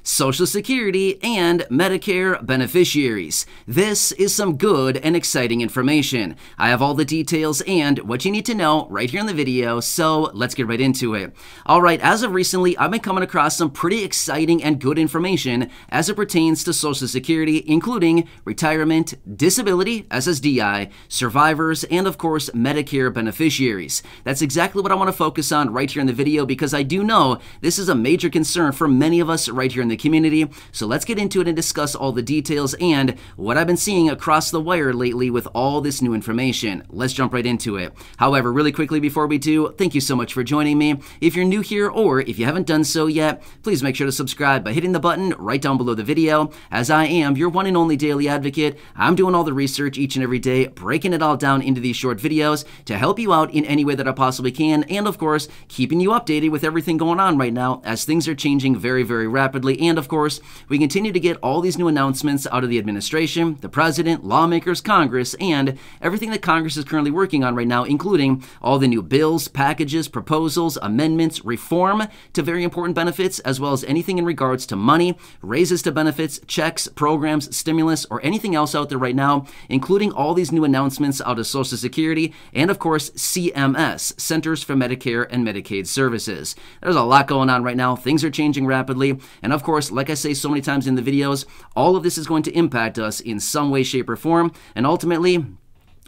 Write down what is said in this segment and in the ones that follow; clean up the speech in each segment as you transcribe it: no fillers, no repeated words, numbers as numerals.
Social Security and Medicare beneficiaries. This is some good and exciting information. I have all the details and what you need to know right here in the video, so let's get right into it. Alright, as of recently, I've been coming across some pretty exciting and good information as it pertains to Social Security, including retirement, disability, SSDI, survivors, and of course, Medicare beneficiaries. That's exactly what I want to focus on right here in the video because I do know this is a major concern for many of us right here in the community. So let's get into it and discuss all the details and what I've been seeing across the wire lately with all this new information. Let's jump right into it. However, really quickly before we do, thank you so much for joining me. If you're new here or if you haven't done so yet, please make sure to subscribe by hitting the button right down below the video, as I am your one and only daily advocate. I'm doing all the research each and every day, breaking it all down into these short videos to help you out in any way that I possibly can, and of course, keeping you updated with everything going on right now as things are changing very, very rapidly. And of course, we continue to get all these new announcements out of the administration, the president, lawmakers, Congress, and everything that Congress is currently working on right now, including all the new bills, packages, proposals, amendments, reform to very important benefits, as well as anything in regards to money, raises to benefits, checks, programs, stimulus, or anything else out there right now, including all these new announcements out of Social Security and, of course, CMS, Centers for Medicare and Medicaid Services. There's a lot going on right now. Things are changing rapidly. And, of course, like I say so many times in the videos, all of this is going to impact us in some way, shape, or form. And ultimately,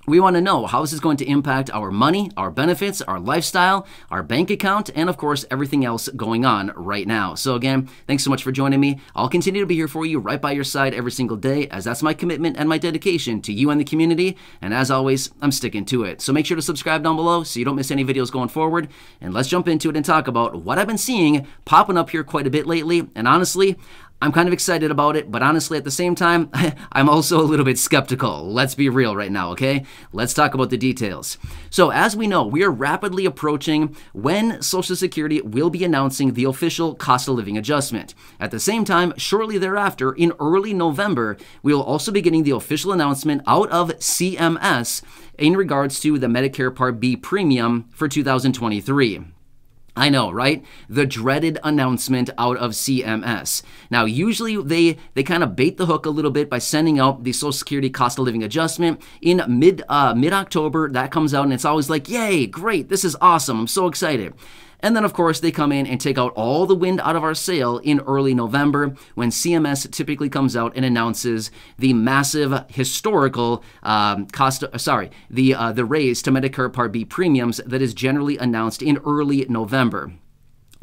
we want to know how this is going to impact our money, our benefits, our lifestyle, our bank account, and of course, everything else going on right now. So again, thanks so much for joining me. I'll continue to be here for you right by your side every single day, as that's my commitment and my dedication to you and the community. And as always, I'm sticking to it. So make sure to subscribe down below so you don't miss any videos going forward. And let's jump into it and talk about what I've been seeing popping up here quite a bit lately. And honestly, I'm kind of excited about it, but honestly, at the same time, I'm also a little bit skeptical. Let's be real right now, okay? Let's talk about the details. So as we know, we are rapidly approaching when Social Security will be announcing the official cost of living adjustment. At the same time, shortly thereafter, in early November, we will also be getting the official announcement out of CMS in regards to the Medicare Part B premium for 2023. I know, right? The dreaded announcement out of CMS. Now, usually they kind of bait the hook a little bit by sending out the Social Security cost of living adjustment in mid-October. That comes out and it's always like, yay, great, this is awesome, I'm so excited. And then, of course, they come in and take out all the wind out of our sail in early November when CMS typically comes out and announces the massive historical the raise to Medicare Part B premiums that is generally announced in early November.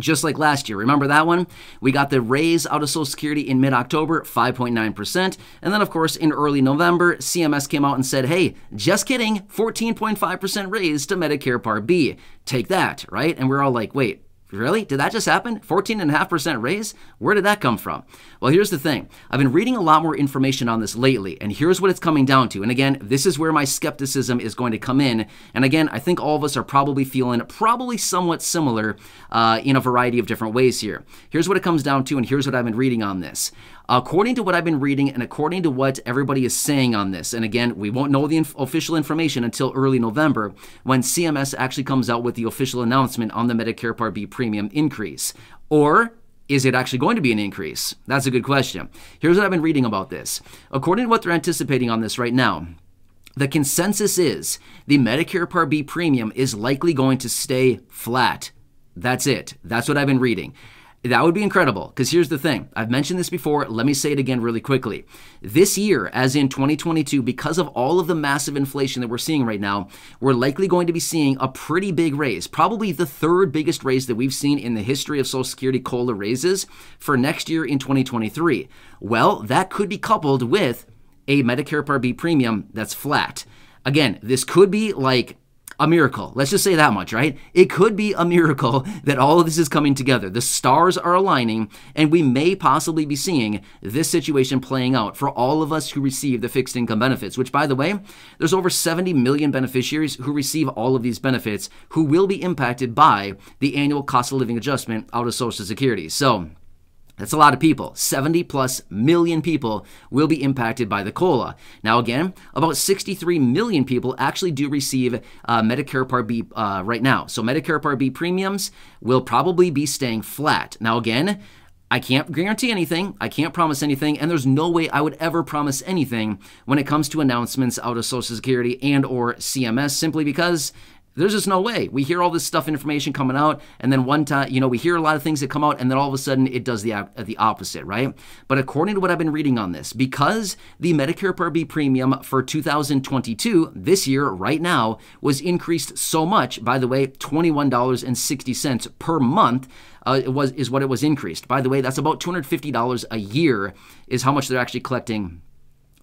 Just like last year, remember that one? We got the raise out of Social Security in mid-October, 5.9%. And then, of course, in early November, CMS came out and said, hey, just kidding, 14.5% raise to Medicare Part B. Take that, right? And we're all like, wait, really? Did that just happen? 14.5% raise? Where did that come from? Well, here's the thing. I've been reading a lot more information on this lately, and here's what it's coming down to. And again, this is where my skepticism is going to come in. And again, I think all of us are probably feeling somewhat similar in a variety of different ways here. Here's what it comes down to, and here's what I've been reading on this. According to what I've been reading and according to what everybody is saying on this, and again, we won't know the official information until early November when CMS actually comes out with the official announcement on the Medicare Part B premium increase. Or is it actually going to be an increase? That's a good question. Here's what I've been reading about this. According to what they're anticipating on this right now, the consensus is the Medicare Part B premium is likely going to stay flat. That's it. That's what I've been reading. That would be incredible, because here's the thing. I've mentioned this before. Let me say it again really quickly. This year, as in 2022, because of all of the massive inflation that we're seeing right now, we're likely going to be seeing a pretty big raise, probably the third biggest raise that we've seen in the history of Social Security COLA raises for next year in 2023. Well, that could be coupled with a Medicare Part B premium that's flat. Again, this could be like a miracle. Let's just say that much, right? It could be a miracle that all of this is coming together. The stars are aligning, and we may possibly be seeing this situation playing out for all of us who receive the fixed income benefits, which, by the way, there's over 70 million beneficiaries who receive all of these benefits who will be impacted by the annual cost of living adjustment out of Social Security. So That's a lot of people. 70+ million people will be impacted by the COLA. Now again, about 63 million people actually do receive Medicare Part B right now. So Medicare Part B premiums will probably be staying flat. Now again, I can't guarantee anything, I can't promise anything, and there's no way I would ever promise anything when it comes to announcements out of Social Security and or CMS, simply because there's just no way. We hear all this stuff, information coming out, and then one time, we hear a lot of things that come out, and then all of a sudden it does the opposite, right? But according to what I've been reading on this, because the Medicare Part B premium for 2022, this year, right now, was increased so much, by the way, $21.60 per month, is what it was increased. By the way, that's about $250 a year is how much they're actually collecting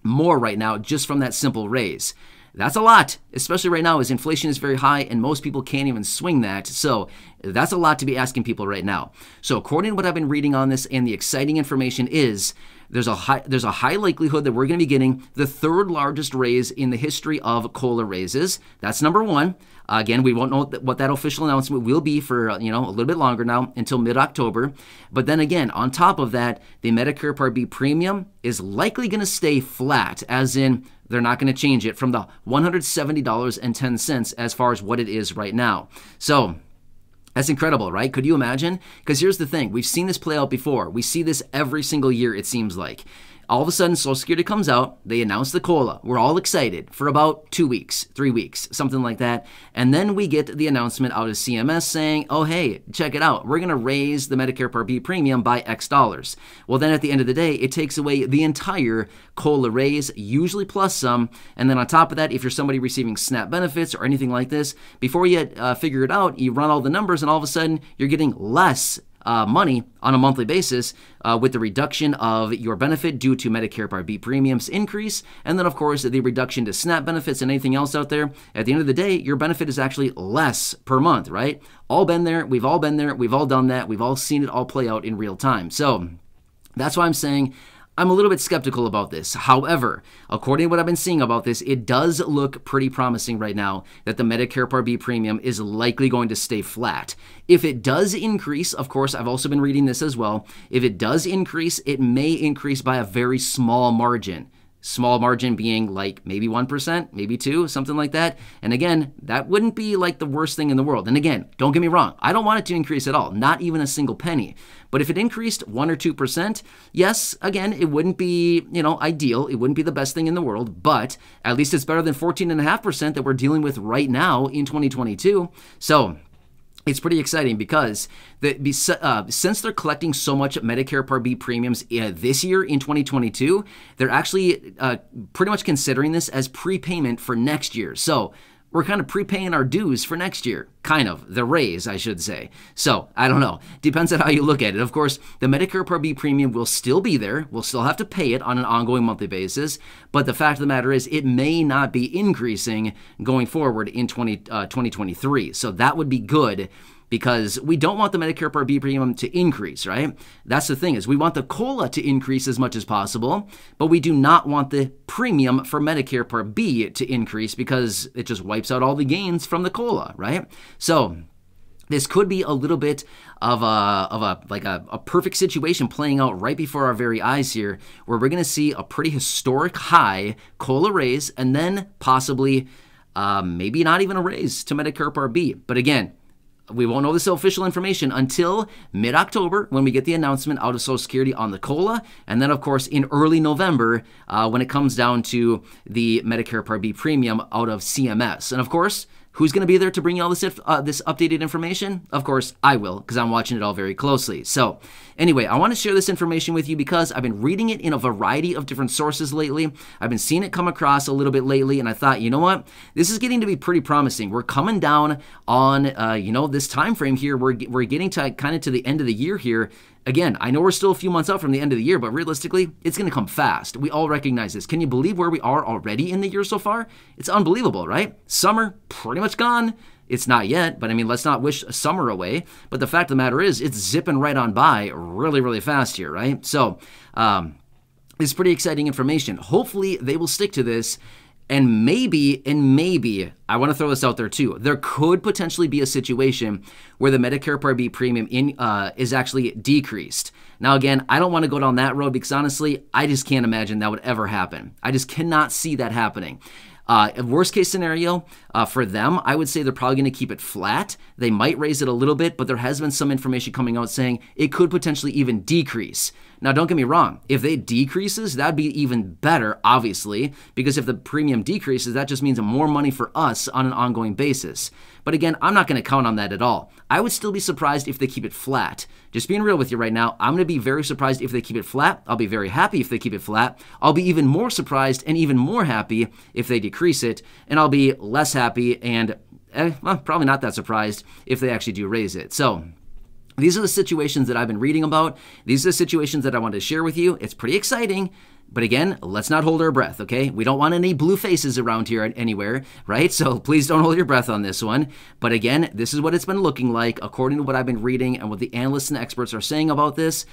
more right now just from that simple raise. That's a lot, especially right now as inflation is very high and most people can't even swing that. So that's a lot to be asking people right now. So according to what I've been reading on this, and the exciting information is there's a high likelihood that we're going to be getting the third largest raise in the history of COLA raises. That's number one. Again, we won't know what that official announcement will be for a little bit longer now, until mid-October. But then again, on top of that, the Medicare Part B premium is likely going to stay flat, as in they're not going to change it from the $170.10 as far as what it is right now. So that's incredible, right? Could you imagine? Because here's the thing. We've seen this play out before. We see this every single year, it seems like. All of a sudden, Social Security comes out, they announce the COLA. We're all excited for about 2 weeks, 3 weeks, something like that. And then we get the announcement out of CMS saying, oh, hey, check it out. We're going to raise the Medicare Part B premium by X dollars. Well, then at the end of the day, it takes away the entire COLA raise, usually plus some. And then on top of that, if you're somebody receiving SNAP benefits or anything like this, before you figure it out, you run all the numbers and all of a sudden you're getting less money on a monthly basis with the reduction of your benefit due to Medicare Part B premiums increase, and then of course the reduction to SNAP benefits and anything else out there. At the end of the day, your benefit is actually less per month, right? All been there, we've all been there, we've all done that, we've all seen it all play out in real time. So that's why I'm saying I'm a little bit skeptical about this. However, according to what I've been seeing about this, it does look pretty promising right now that the Medicare Part B premium is likely going to stay flat. If it does increase, of course, I've also been reading this as well, if it does increase, it may increase by a very small margin. Small margin being like maybe 1%, maybe 2%, something like that. And again, that wouldn't be like the worst thing in the world. And again, don't get me wrong, I don't want it to increase at all, not even a single penny. But if it increased 1 or 2%, yes, again, it wouldn't be, ideal. It wouldn't be the best thing in the world, but at least it's better than 14.5% that we're dealing with right now in 2022. So it's pretty exciting because since they're collecting so much Medicare Part B premiums this year in 2022, they're actually pretty much considering this as prepayment for next year. So we're kind of prepaying our dues for next year, kind of, the raise, I should say. So, I don't know. Depends on how you look at it. Of course, the Medicare Part B premium will still be there. We'll still have to pay it on an ongoing monthly basis. But the fact of the matter is, it may not be increasing going forward in 2023. So that would be good, because we don't want the Medicare Part B premium to increase, right? That's the thing, is we want the COLA to increase as much as possible, but we do not want the premium for Medicare Part B to increase, because it just wipes out all the gains from the COLA, right? So this could be a little bit of a perfect situation playing out right before our very eyes here, where we're going to see a pretty historic high COLA raise, and then possibly maybe not even a raise to Medicare Part B. But again, we won't know this official information until mid-October, when we get the announcement out of Social Security on the COLA, and then, of course, in early November when it comes down to the Medicare Part B premium out of CMS. And, of course, who's going to be there to bring you all this updated information? Of course, I will, because I'm watching it all very closely. So, anyway, I want to share this information with you because I've been reading it in a variety of different sources lately. I've been seeing it come across a little bit lately, and I thought, you know what? This is getting to be pretty promising. We're coming down on, this time frame here. We're getting to kind of to the end of the year here. Again, I know we're still a few months out from the end of the year, but realistically, it's going to come fast. We all recognize this. Can you believe where we are already in the year so far? It's unbelievable, right? Summer, pretty much gone. It's not yet, but I mean, let's not wish summer away. But the fact of the matter is, it's zipping right on by really, really fast here, right? So, it's pretty exciting information. Hopefully, they will stick to this. And maybe, I want to throw this out there too, there could potentially be a situation where the Medicare Part B premium is actually decreased. Now again, I don't want to go down that road because honestly, I just can't imagine that would ever happen. I just cannot see that happening. Worst case scenario, for them, I would say they're probably going to keep it flat. They might raise it a little bit, but there has been some information coming out saying it could potentially even decrease. Now, don't get me wrong. If they decreases, that'd be even better, obviously, because if the premium decreases, that just means more money for us on an ongoing basis. But again, I'm not going to count on that at all. I would still be surprised if they keep it flat. Just being real with you right now, I'm going to be very surprised if they keep it flat. I'll be very happy if they keep it flat. I'll be even more surprised and even more happy if they decrease it. And I'll be less happy and well, probably not that surprised if they actually do raise it. So these are the situations that I've been reading about. These are the situations that I wanted to share with you. It's pretty exciting. But again, let's not hold our breath, okay? We don't want any blue faces around here anywhere, right? So please don't hold your breath on this one. But again, this is what it's been looking like according to what I've been reading and what the analysts and experts are saying about this.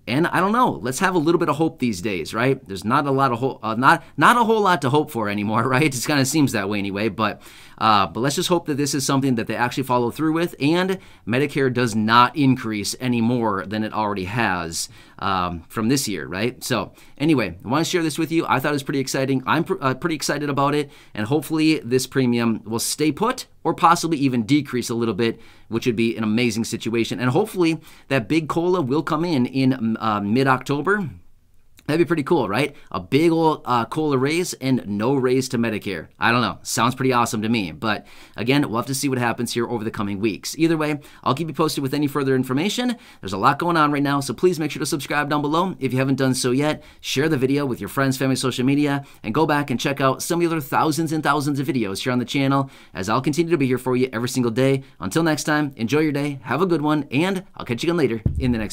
And I don't know, let's have a little bit of hope these days, right? There's not a lot of not a whole lot to hope for anymore, right? It kind of seems that way anyway, but let's just hope that this is something that they actually follow through with, and Medicare does not increase any more than it already has from this year, right? So anyway, I want to share this with you. I thought it was pretty exciting. I'm pretty excited about it, and hopefully this premium will stay put or possibly even decrease a little bit, which would be an amazing situation. And hopefully that big COLA will come in mid-October. That'd be pretty cool, right? A big old COLA raise and no raise to Medicare. I don't know. Sounds pretty awesome to me. But again, we'll have to see what happens here over the coming weeks. Either way, I'll keep you posted with any further information. There's a lot going on right now, so please make sure to subscribe down below if you haven't done so yet. Share the video with your friends, family, social media, and go back and check out some of the other thousands and thousands of videos here on the channel, as I'll continue to be here for you every single day. Until next time, enjoy your day, have a good one, and I'll catch you again later in the next